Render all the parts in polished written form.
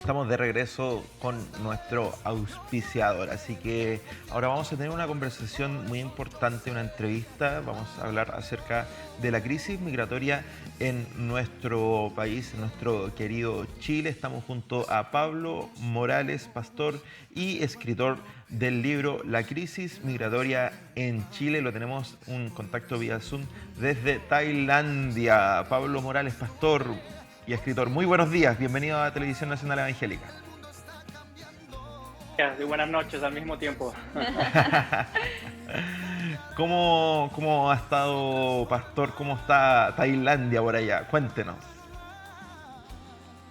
Estamos de regreso con nuestro auspiciador, así que ahora vamos a tener una conversación muy importante, una entrevista. Vamos a hablar acerca de la crisis migratoria en nuestro país, en nuestro querido Chile. Estamos junto a Pablo Morales, pastor y escritor del libro La crisis migratoria en Chile. Lo tenemos un contacto vía Zoom desde Tailandia. Pablo Morales, pastor y escritor. Muy buenos días, bienvenido a Televisión Nacional Evangélica. Y buenas noches al mismo tiempo. ¿Cómo ha estado, pastor? ¿Cómo está Tailandia por allá? Cuéntenos.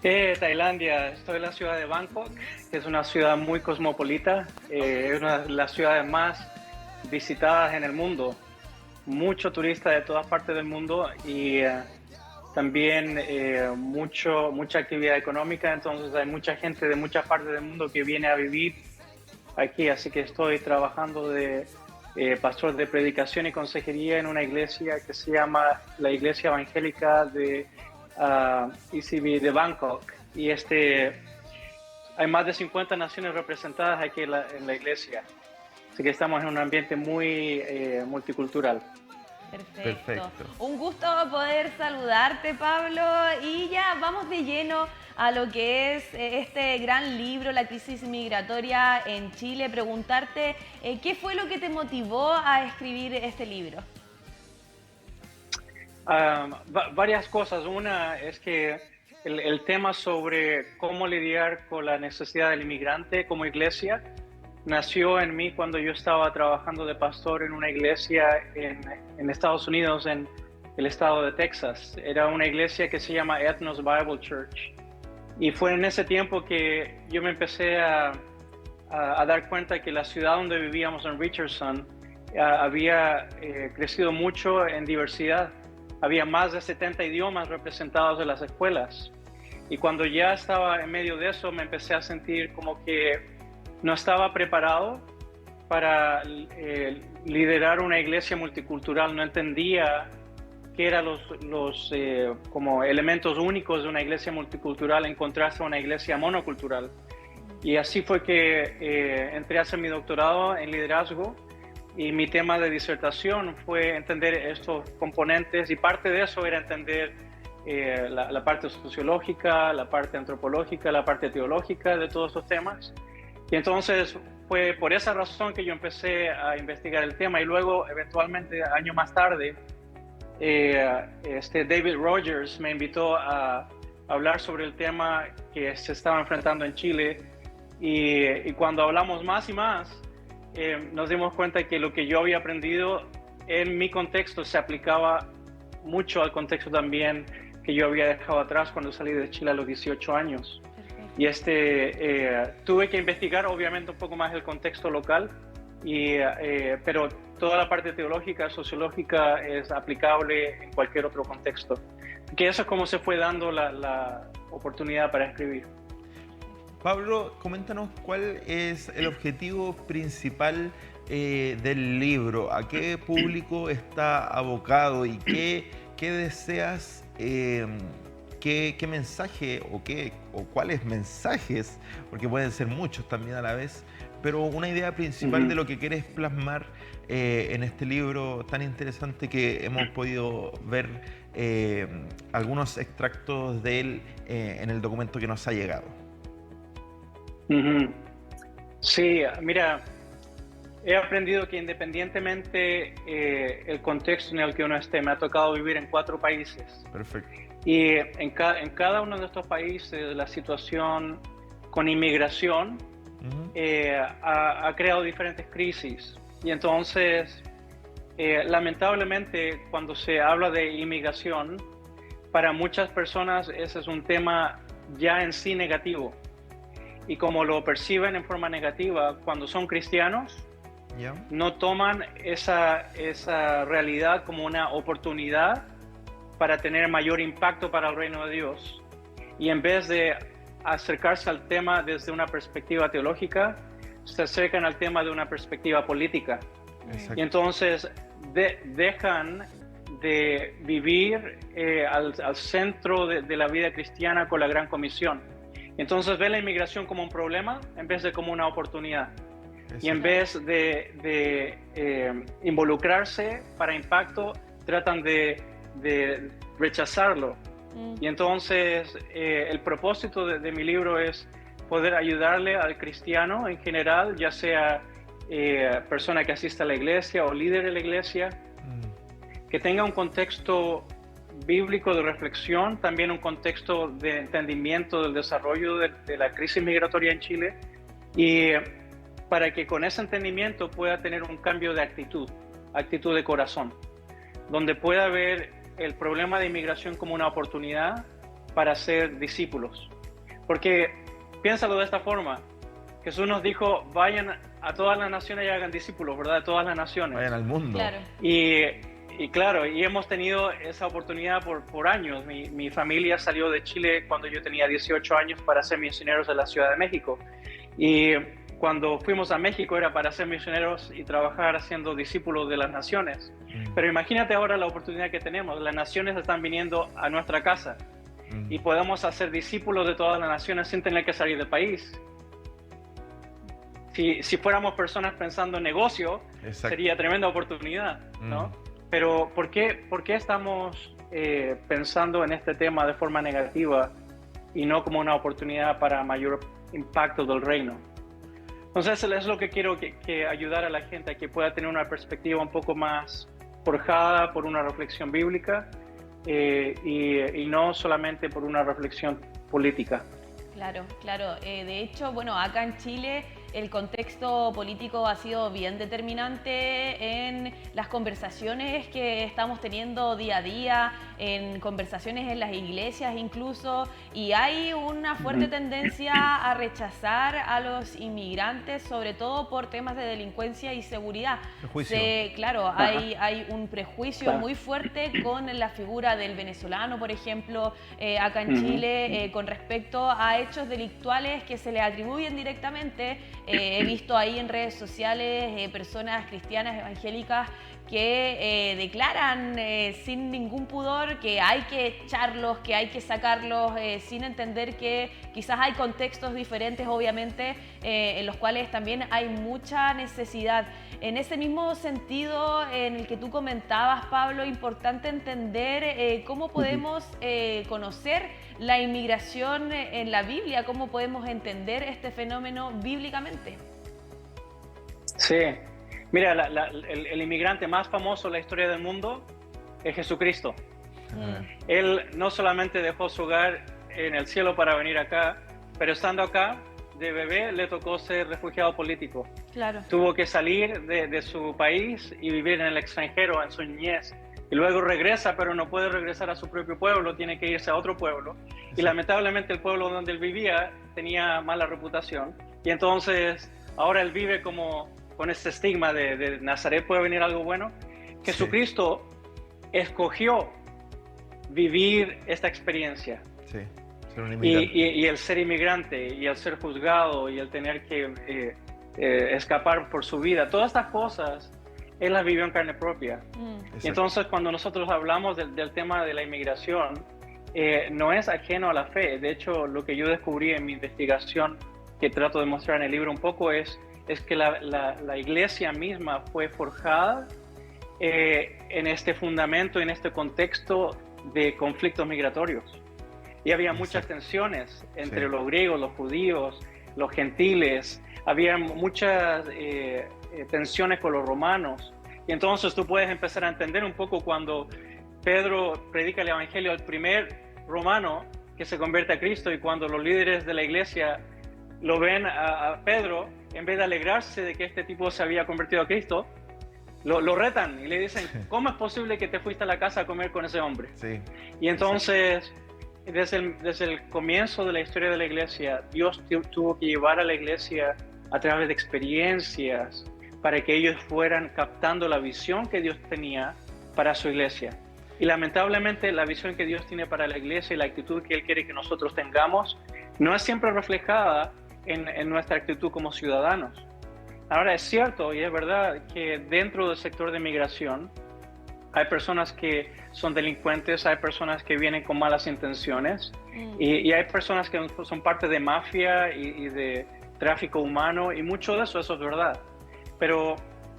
Tailandia, estoy en la ciudad de Bangkok, que es una ciudad muy cosmopolita, es una de las ciudades más visitadas en el mundo. Mucho turista de todas partes del mundo y también mucha actividad económica, entonces hay mucha gente de muchas partes del mundo que viene a vivir aquí, así que estoy trabajando de pastor de predicación y consejería en una iglesia que se llama la Iglesia Evangélica de ECB de Bangkok. Y hay más de 50 naciones representadas aquí en la iglesia, así que estamos en un ambiente muy multicultural. Perfecto. Perfecto. Un gusto poder saludarte, Pablo. Y ya vamos de lleno a lo que es este gran libro, La crisis migratoria en Chile. Preguntarte, ¿qué fue lo que te motivó a escribir este libro? Varias cosas. Una es que el tema sobre cómo lidiar con la necesidad del inmigrante como iglesia nació en mí cuando yo estaba trabajando de pastor en una iglesia en Estados Unidos, en el estado de Texas. Era una iglesia que se llama Ethnos Bible Church. Y fue en ese tiempo que yo me empecé a dar cuenta que la ciudad donde vivíamos en Richardson había crecido mucho en diversidad. Había más de 70 idiomas representados en las escuelas. Y cuando ya estaba en medio de eso, me empecé a sentir como que no estaba preparado para liderar una iglesia multicultural. No entendía qué eran los como elementos únicos de una iglesia multicultural en contraste a una iglesia monocultural. Y así fue que entré a hacer mi doctorado en liderazgo y mi tema de disertación fue entender estos componentes y parte de eso era entender la parte sociológica, la parte antropológica, la parte teológica de todos estos temas. Y entonces fue por esa razón que yo empecé a investigar el tema y luego eventualmente años más tarde David Rogers me invitó a hablar sobre el tema que se estaba enfrentando en Chile y cuando hablamos más y más nos dimos cuenta que lo que yo había aprendido en mi contexto se aplicaba mucho al contexto también que yo había dejado atrás cuando salí de Chile a los 18 años. Y tuve que investigar obviamente un poco más el contexto local, pero toda la parte teológica, sociológica es aplicable en cualquier otro contexto. Que eso es como se fue dando la oportunidad para escribir. Pablo, coméntanos cuál es el objetivo principal del libro, a qué público está abocado y qué deseas, qué mensaje o cuáles mensajes, porque pueden ser muchos también a la vez, pero una idea principal de lo que quieres plasmar en este libro tan interesante que hemos podido ver algunos extractos de él en el documento que nos ha llegado. Sí, mira, he aprendido que independientemente el contexto en el que uno esté, me ha tocado vivir en 4 países. Perfecto. Y en cada uno de estos países la situación con inmigración ha creado diferentes crisis. Y entonces, lamentablemente, cuando se habla de inmigración, para muchas personas ese es un tema ya en sí negativo. Y como lo perciben en forma negativa, cuando son cristianos, no toman esa realidad como una oportunidad para tener mayor impacto para el reino de Dios. Y en vez de acercarse al tema desde una perspectiva teológica, se acercan al tema de una perspectiva política. Exacto. Y entonces dejan de vivir al centro de la vida cristiana con la Gran Comisión. Entonces ve la inmigración como un problema en vez de como una oportunidad. Y en Exacto. vez de involucrarse para impacto, tratan de rechazarlo. Y entonces el propósito de mi libro es poder ayudarle al cristiano en general, ya sea persona que asista a la iglesia o líder de la iglesia, que tenga un contexto bíblico de reflexión, también un contexto de entendimiento del desarrollo de la crisis migratoria en Chile, y para que con ese entendimiento pueda tener un cambio de actitud de corazón, donde pueda ver el problema de inmigración como una oportunidad para ser discípulos. Porque piénsalo de esta forma, Jesús nos dijo, vayan a todas las naciones y hagan discípulos, ¿verdad? De todas las naciones. Vayan al mundo. Claro. Y claro, y hemos tenido esa oportunidad por años. Mi familia salió de Chile cuando yo tenía 18 años para ser misioneros de la Ciudad de México. Y cuando fuimos a México era para ser misioneros y trabajar haciendo discípulos de las naciones. Pero imagínate ahora la oportunidad que tenemos. Las naciones están viniendo a nuestra casa y podemos hacer discípulos de todas las naciones sin tener que salir del país. Si fuéramos personas pensando en negocio, Exacto. sería tremenda oportunidad, ¿no? Pero ¿por qué estamos pensando en este tema de forma negativa y no como una oportunidad para mayor impacto del reino? Entonces es lo que quiero que ayudar a la gente a que pueda tener una perspectiva un poco más forjada por una reflexión bíblica y no solamente por una reflexión política. Claro, claro. De hecho, bueno, acá en Chile el contexto político ha sido bien determinante en las conversaciones que estamos teniendo día a día, en conversaciones en las iglesias incluso, y hay una fuerte tendencia a rechazar a los inmigrantes, sobre todo por temas de delincuencia y seguridad. Prejuicio. Claro, hay un prejuicio Claro. muy fuerte con la figura del venezolano, por ejemplo, acá en Chile, con respecto a hechos delictuales que se le atribuyen directamente. He visto ahí en redes sociales personas cristianas evangélicas que declaran sin ningún pudor que hay que echarlos, que hay que sacarlos, sin entender que quizás hay contextos diferentes, obviamente, en los cuales también hay mucha necesidad. En ese mismo sentido en el que tú comentabas, Pablo, importante entender cómo podemos conocer la inmigración en la Biblia, cómo podemos entender este fenómeno bíblicamente. Sí, mira, el inmigrante más famoso en la historia del mundo es Jesucristo. Él no solamente dejó su hogar en el cielo para venir acá, pero estando acá, de bebé, le tocó ser refugiado político. Claro. Tuvo que salir de su país y vivir en el extranjero en su niñez. Y luego regresa, pero no puede regresar a su propio pueblo, tiene que irse a otro pueblo. Y lamentablemente el pueblo donde él vivía tenía mala reputación. Y entonces ahora él vive como con este estigma de Nazaret puede venir algo bueno. Jesucristo escogió vivir esta experiencia. Sí, ser un inmigrante. Y el ser inmigrante, y el ser juzgado, y el tener que escapar por su vida, todas estas cosas, él las vivió en carne propia. Y entonces cuando nosotros hablamos del tema de la inmigración, no es ajeno a la fe. De hecho, lo que yo descubrí en mi investigación, que trato de mostrar en el libro un poco, es que la iglesia misma fue forjada en este fundamento, en este contexto de conflictos migratorios. Y había muchas tensiones entre los griegos, los judíos, los gentiles. Había muchas tensiones con los romanos. Y entonces tú puedes empezar a entender un poco cuando Pedro predica el evangelio al primer romano que se convierte a Cristo, y cuando los líderes de la iglesia lo ven a Pedro, en vez de alegrarse de que este tipo se había convertido a Cristo, lo retan y le dicen, ¿cómo es posible que te fuiste a la casa a comer con ese hombre? Sí. Y entonces, desde el comienzo de la historia de la iglesia, Dios tuvo que llevar a la iglesia a través de experiencias para que ellos fueran captando la visión que Dios tenía para su iglesia. Y lamentablemente la visión que Dios tiene para la iglesia y la actitud que Él quiere que nosotros tengamos no es siempre reflejada en nuestra actitud como ciudadanos. Ahora, es cierto y es verdad que dentro del sector de migración hay personas que son delincuentes, hay personas que vienen con malas intenciones y hay personas que son parte de mafia y de tráfico humano y mucho de eso es verdad. Pero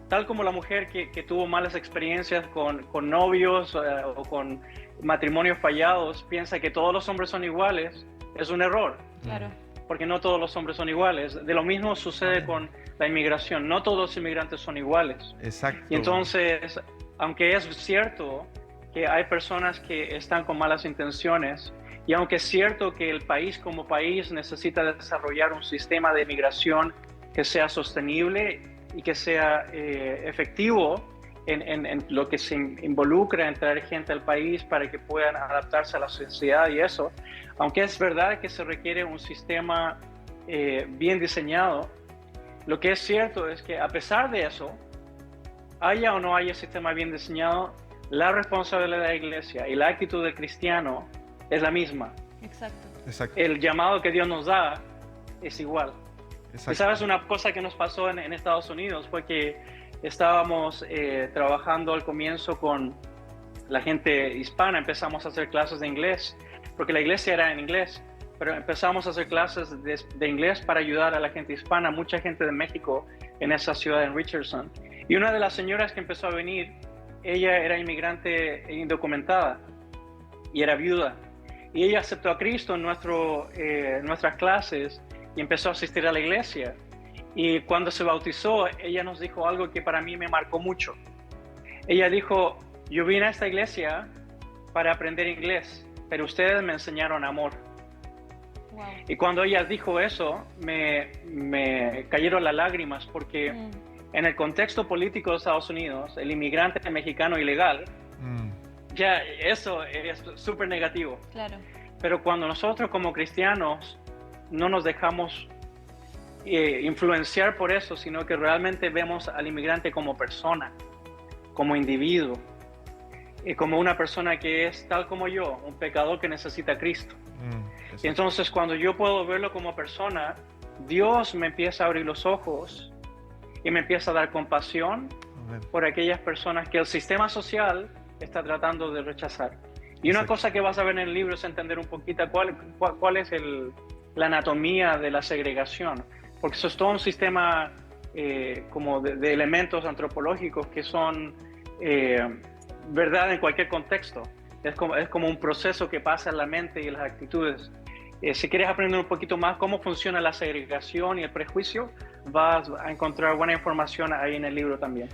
tal como la mujer que tuvo malas experiencias con novios o con matrimonios fallados piensa que todos los hombres son iguales, es un error. Claro. Porque no todos los hombres son iguales. De lo mismo sucede con la inmigración. No todos los inmigrantes son iguales. Exacto. Y entonces, aunque es cierto que hay personas que están con malas intenciones, y aunque es cierto que el país como país necesita desarrollar un sistema de inmigración que sea sostenible y que sea efectivo en lo que se involucra en traer gente al país para que puedan adaptarse a la sociedad y eso, aunque es verdad que se requiere un sistema bien diseñado, lo que es cierto es que a pesar de eso, haya o no haya sistema bien diseñado, la responsabilidad de la iglesia y la actitud del cristiano es la misma. Exacto. Exacto. El llamado que Dios nos da es igual. Exacto. Y sabes, una cosa que nos pasó en Estados Unidos fue que estábamos trabajando al comienzo con la gente hispana, empezamos a hacer clases de inglés, porque la iglesia era en inglés, pero empezamos a hacer clases de inglés para ayudar a la gente hispana, mucha gente de México en esa ciudad en Richardson. Y una de las señoras que empezó a venir, ella era inmigrante indocumentada y era viuda. Y ella aceptó a Cristo en nuestras clases y empezó a asistir a la iglesia. Y cuando se bautizó, ella nos dijo algo que para mí me marcó mucho. Ella dijo, yo vine a esta iglesia para aprender inglés, pero ustedes me enseñaron amor. Wow. Y cuando ella dijo eso, me cayeron las lágrimas porque en el contexto político de Estados Unidos, el inmigrante mexicano ilegal, ya eso es súper negativo. Claro. Pero cuando nosotros como cristianos no nos dejamos influenciar por eso, sino que realmente vemos al inmigrante como persona, como individuo, y como una persona que es tal como yo, un pecador que necesita a Cristo. Y entonces cuando yo puedo verlo como persona, Dios me empieza a abrir los ojos y me empieza a dar compasión por aquellas personas que el sistema social está tratando de rechazar. Y una cosa que vas a ver en el libro es entender un poquito cuál es la anatomía de la segregación, porque eso es todo un sistema como de elementos antropológicos que son verdad en cualquier contexto. Es como un proceso que pasa en la mente y en las actitudes. Si quieres aprender un poquito más cómo funciona la segregación y el prejuicio, vas a encontrar buena información ahí en el libro también.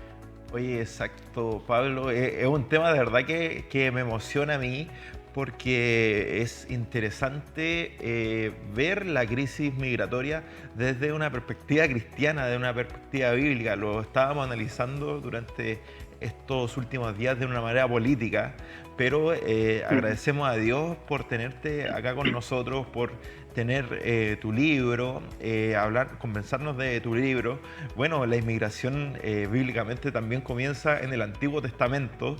Oye, exacto, Pablo. Es un tema de verdad que me emociona a mí porque es interesante ver la crisis migratoria desde una perspectiva cristiana, desde una perspectiva bíblica. Lo estábamos analizando durante estos últimos días de una manera política, pero agradecemos a Dios por tenerte acá con nosotros, por tener tu libro, conversarnos de tu libro. Bueno, la inmigración bíblicamente también comienza en el Antiguo Testamento,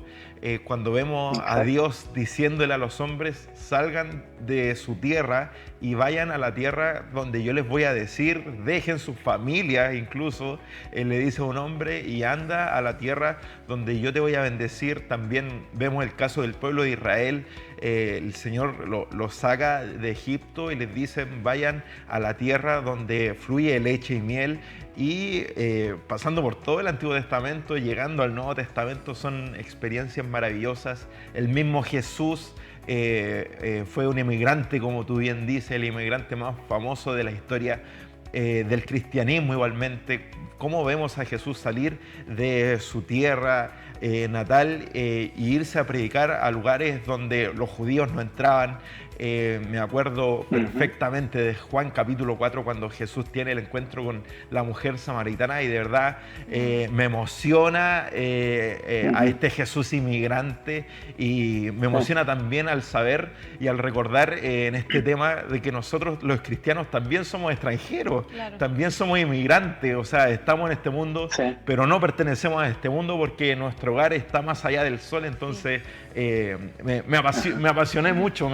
cuando vemos a Dios diciéndole a los hombres, salgan de su tierra y vayan a la tierra donde yo les voy a decir, dejen sus familias incluso, le dice a un hombre, y anda a la tierra donde yo te voy a bendecir. También vemos el caso del pueblo de Israel. El Señor los saca de Egipto y les dicen, vayan a la tierra donde fluye leche y miel. Y pasando por todo el Antiguo Testamento, llegando al Nuevo Testamento, son experiencias maravillosas. El mismo Jesús fue un inmigrante, como tú bien dices, el inmigrante más famoso de la historia del cristianismo igualmente. Cómo vemos a Jesús salir de su tierra natal e irse a predicar a lugares donde los judíos no entraban. Me acuerdo perfectamente de Juan capítulo 4, cuando Jesús tiene el encuentro con la mujer samaritana, y de verdad me emociona a este Jesús inmigrante, y me emociona también al saber y al recordar en este tema de que nosotros los cristianos también somos extranjeros, también somos inmigrantes. O sea, estamos en este mundo, pero no pertenecemos a este mundo porque nuestro hogar está más allá del sol. Entonces me apasioné mucho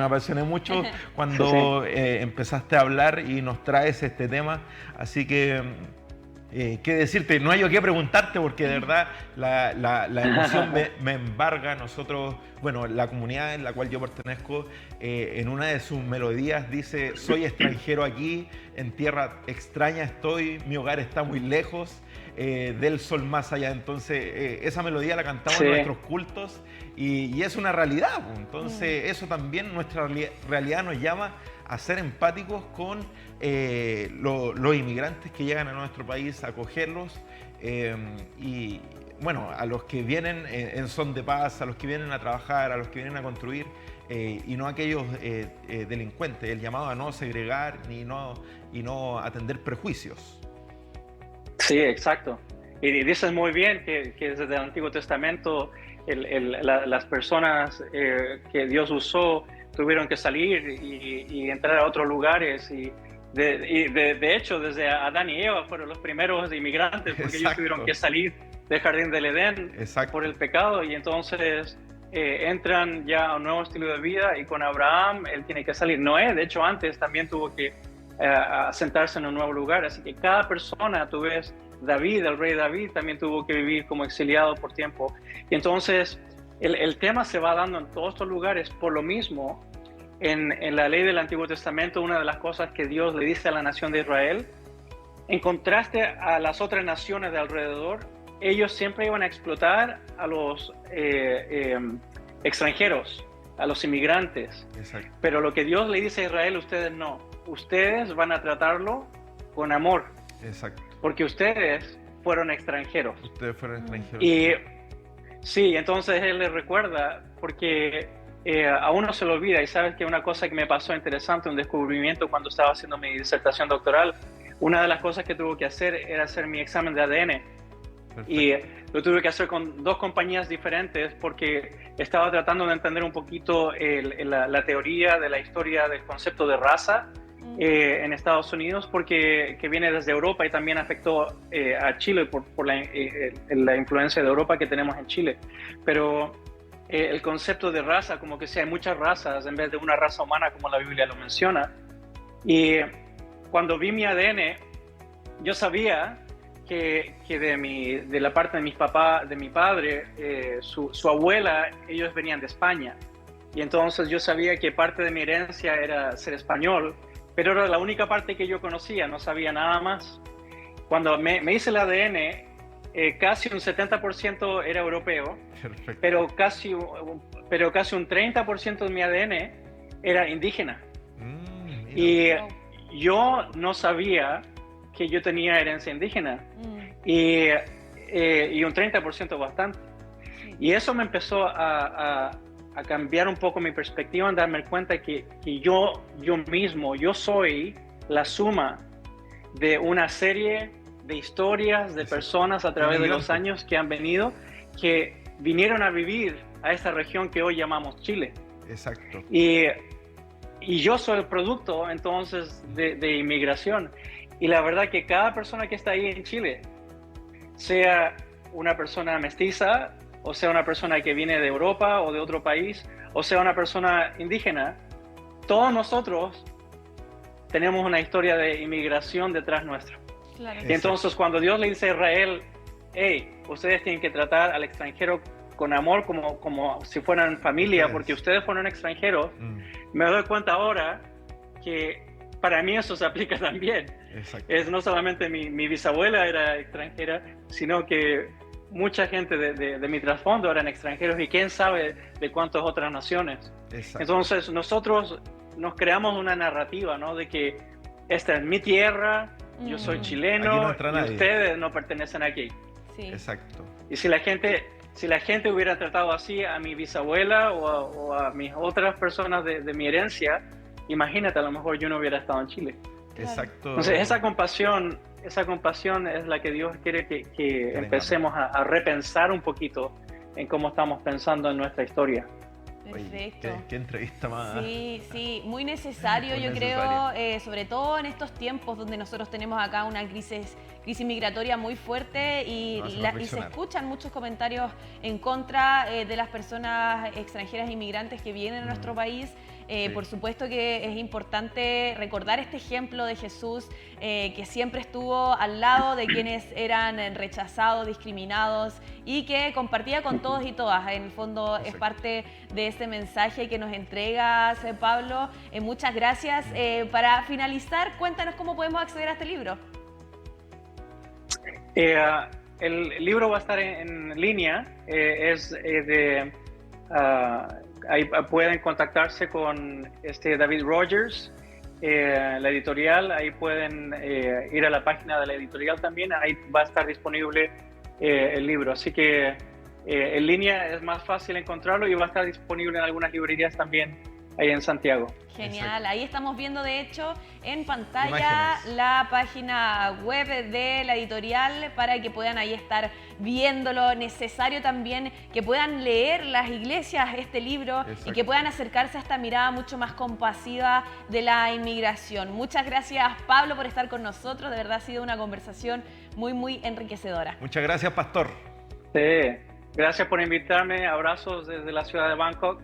empezaste a hablar y nos traes este tema. Así que qué decirte, no hay yo qué preguntarte porque de verdad la emoción me embarga. Nosotros, bueno, la comunidad en la cual yo pertenezco, en una de sus melodías dice: soy extranjero aquí, en tierra extraña estoy, mi hogar está muy lejos, del sol más allá. Entonces, esa melodía la cantamos en nuestros cultos y es una realidad. Entonces, eso también, nuestra realidad nos llama a ser empáticos con los inmigrantes que llegan a nuestro país, a acogerlos y bueno, a los que vienen en son de paz, a los que vienen a trabajar, a los que vienen a construir y no a aquellos delincuentes. El llamado a no segregar y no atender prejuicios. Sí, exacto. Y dices muy bien que desde el Antiguo Testamento las personas que Dios usó tuvieron que salir y entrar a otros lugares y de hecho desde Adán y Eva fueron los primeros inmigrantes porque ellos tuvieron que salir del jardín del Edén por el pecado y entonces entran ya a un nuevo estilo de vida y con Abraham él tiene que salir. Noé, de hecho, antes también tuvo que asentarse en un nuevo lugar, así que cada persona, tú ves, David, el rey David, también tuvo que vivir como exiliado por tiempo. Y entonces el tema se va dando en todos estos lugares por lo mismo. En la ley del Antiguo Testamento, una de las cosas que Dios le dice a la nación de Israel, en contraste a las otras naciones de alrededor, ellos siempre iban a explotar a los extranjeros, a los inmigrantes. Exacto. Pero lo que Dios le dice a Israel, ustedes no. Ustedes van a tratarlo con amor. Exacto. Porque ustedes fueron extranjeros. Ustedes fueron extranjeros. Y sí, entonces él les recuerda, porque a uno se lo olvida. Y sabes que una cosa que me pasó interesante, un descubrimiento cuando estaba haciendo mi disertación doctoral, una de las cosas que tuve que hacer era hacer mi examen de ADN. Perfecto. Y lo tuve que hacer con 2 compañías diferentes porque estaba tratando de entender un poquito la teoría de la historia del concepto de raza en Estados Unidos, porque que viene desde Europa y también afectó a Chile por la influencia de Europa que tenemos en Chile. Pero el concepto de raza, como que si hay muchas razas en vez de una raza humana como la Biblia lo menciona. Y cuando vi mi ADN, yo sabía que de la parte de mi padre, su abuela, ellos venían de España. Y entonces yo sabía que parte de mi herencia era ser español, pero era la única parte que yo conocía, no sabía nada más. Cuando me hice el ADN, casi un 70% era europeo, pero casi un 30% de mi ADN era indígena. Y yo no sabía que yo tenía herencia indígena y un 30% bastante. Y eso me empezó a cambiar un poco mi perspectiva, en darme cuenta que yo mismo, yo soy la suma de una serie de historias de personas a través de los años que han venido, que vinieron a vivir a esta región que hoy llamamos Chile. Exacto. Y yo soy el producto entonces de inmigración. Y la verdad que cada persona que está ahí en Chile, sea una persona mestiza, o sea una persona que viene de Europa o de otro país, o sea una persona indígena, todos nosotros tenemos una historia de inmigración detrás nuestra. Claro. Y entonces cuando Dios le dice a Israel, hey, ustedes tienen que tratar al extranjero con amor como si fueran familia, porque ustedes fueron extranjeros, me doy cuenta ahora que para mí eso se aplica también. Es no solamente mi bisabuela era extranjera, sino que mucha gente de mi trasfondo eran extranjeros y quién sabe de cuántas otras naciones. Entonces nosotros nos creamos una narrativa, ¿no? De que esta es mi tierra, yo soy chileno y ustedes no pertenecen aquí. Sí. Exacto. Y si la gente hubiera tratado así a mi bisabuela o a mis otras personas de mi herencia, imagínate, a lo mejor yo no hubiera estado en Chile. Exacto. Entonces esa compasión es la que Dios quiere que empecemos a repensar un poquito en cómo estamos pensando en nuestra historia. Perfecto. Oye, qué entrevista más. Sí, muy necesario, yo creo, sobre todo en estos tiempos donde nosotros tenemos acá una crisis migratoria muy fuerte y se escuchan muchos comentarios en contra de las personas extranjeras inmigrantes que vienen a nuestro país. Sí. Por supuesto que es importante recordar este ejemplo de Jesús que siempre estuvo al lado de quienes eran rechazados, discriminados y que compartía con todos y todas. En el fondo es parte de ese mensaje que nos entregas, Pablo. Muchas gracias. Para finalizar, cuéntanos cómo podemos acceder a este libro. El libro va a estar en línea, ahí pueden contactarse con David Rogers, la editorial, ahí pueden ir a la página de la editorial también, ahí va a estar disponible el libro, así que en línea es más fácil encontrarlo y va a estar disponible en algunas librerías también ahí en Santiago. Genial, Exacto. ahí estamos viendo de hecho en pantalla Imágenes. la página web de la editorial para que puedan ahí estar viéndolo. Necesario también que puedan leer las iglesias este libro. Exacto. Y que puedan acercarse a esta mirada mucho más compasiva de la inmigración. Muchas gracias, Pablo, por estar con nosotros, de verdad ha sido una conversación muy enriquecedora. Muchas gracias, Pastor. Sí, gracias por invitarme, abrazos desde la ciudad de Bangkok.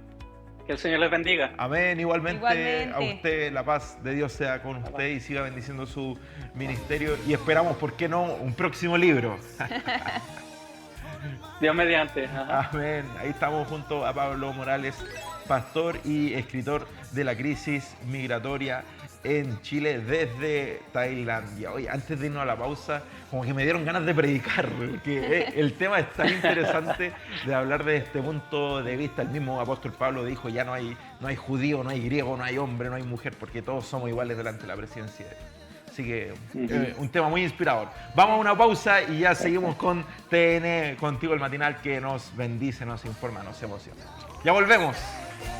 Que el Señor les bendiga. Amén, igualmente a Igualmente. usted, la paz de Dios sea con usted y siga bendiciendo su ministerio y esperamos, ¿por qué no?, un próximo libro. Dios mediante. Ajá. Amén. Ahí estamos junto a Pablo Morales, pastor y escritor de la crisis migratoria en Chile desde Tailandia. Oye, antes de irnos a la pausa, como que me dieron ganas de predicar, porque el tema es tan interesante de hablar de este punto de vista. El mismo apóstol Pablo dijo, ya no hay judío, no hay griego, no hay hombre, no hay mujer, porque todos somos iguales delante de la presencia de Dios. Así que un tema muy inspirador. Vamos a una pausa y ya seguimos con TN, contigo el matinal que nos bendice, nos informa, nos emociona. Ya volvemos.